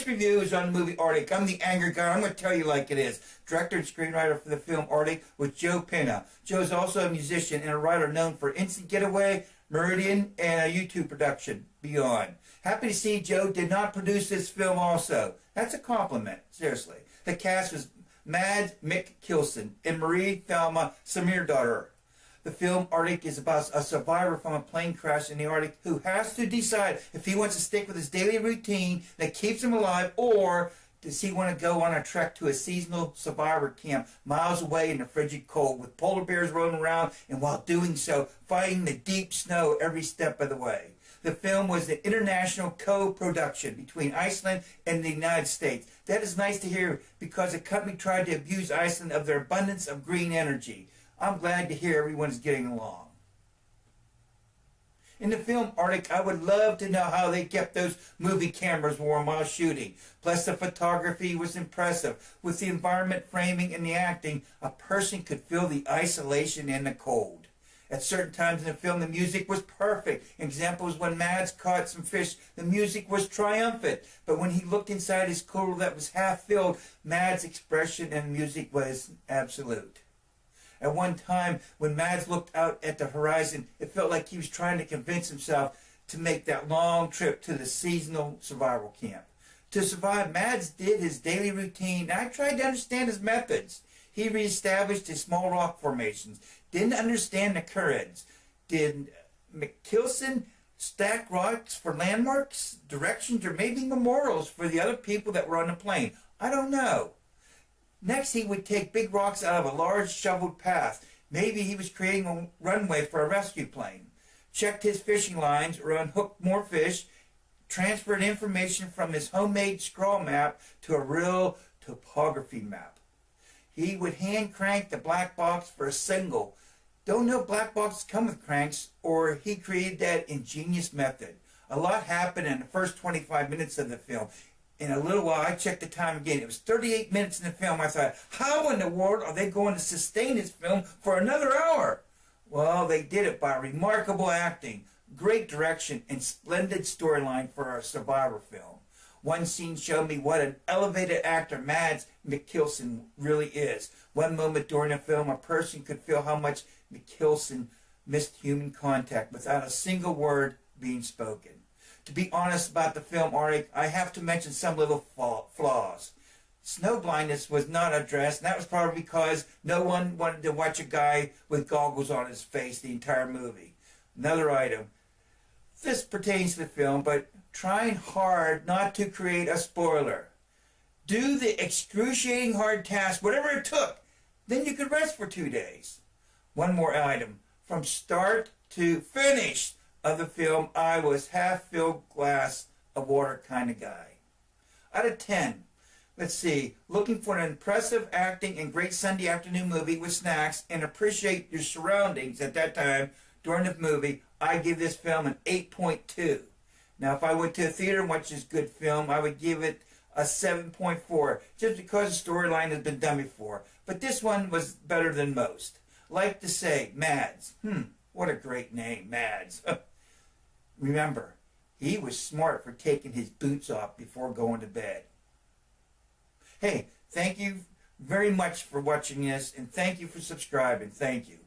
review is on the movie Artic. I'm the anger guy. I'm going to tell you like it is. Director and screenwriter for the film Artic was Joe Pena. Joe's also a musician and a writer known for Instant Getaway, Meridian, and a YouTube production, Beyond. Happy to see Joe did not produce this film also. That's a compliment, seriously. The cast was Mads Mikkelsen and Marie Thelma Samirdottir. The film Artic is about a survivor from a plane crash in the Arctic who has to decide if he wants to stick with his daily routine that keeps him alive, or does he want to go on a trek to a seasonal survivor camp miles away in the frigid cold with polar bears roaming around, and while doing so, fighting the deep snow every step of the way. The film was an international co-production between Iceland and the United States. That is nice to hear because the company tried to abuse Iceland of their abundance of green energy. I'm glad to hear everyone's getting along. In the film Artic, I would love to know how they kept those movie cameras warm while shooting. Plus, the photography was impressive. With the environment framing and the acting, a person could feel the isolation and the cold. At certain times in the film, the music was perfect. Examples when Mads caught some fish, the music was triumphant. But when he looked inside his cooler that was half filled, Mads' expression and music was absolute. At one time, when Mads looked out at the horizon, it felt like he was trying to convince himself to make that long trip to the seasonal survival camp. To survive, Mads did his daily routine, and I tried to understand his methods. He reestablished his small rock formations, didn't understand the currents. Did Mikkelsen stack rocks for landmarks, directions, or maybe memorials for the other people that were on the plane? I don't know. Next, he would take big rocks out of a large shoveled path. Maybe he was creating a runway for a rescue plane. Checked his fishing lines or unhooked more fish. Transferred information from his homemade scrawl map to a real topography map. He would hand crank the black box for a single. Don't know black boxes come with cranks, or he created that ingenious method. A lot happened in the first 25 minutes of the film. In a little while, I checked the time again. It was 38 minutes in the film. I thought, how in the world are they going to sustain this film for another hour? Well, they did it by remarkable acting, great direction, and splendid storyline for a survivor film. One scene showed me what an elevated actor Mads Mikkelsen really is. One moment during the film, a person could feel how much Mikkelsen missed human contact without a single word being spoken. To be honest about the film Artic, I have to mention some little flaws. Snow blindness was not addressed, and that was probably because no one wanted to watch a guy with goggles on his face the entire movie. Another item. This pertains to the film, but trying hard not to create a spoiler. Do the excruciating hard task, whatever it took. Then you could rest for 2 days. One more item. From start to finish of the film, I was half-filled glass of water kind of guy. Out of 10, let's see, looking for an impressive acting and great Sunday afternoon movie with snacks and appreciate your surroundings at that time during the movie, I give this film an 8.2. Now, if I went to a theater and watched this good film, I would give it a 7.4, just because the storyline has been done before. But this one was better than most. Like to say, Mads. What a great name, Mads. Remember, he was smart for taking his boots off before going to bed. Hey, thank you very much for watching this, and thank you for subscribing. Thank you.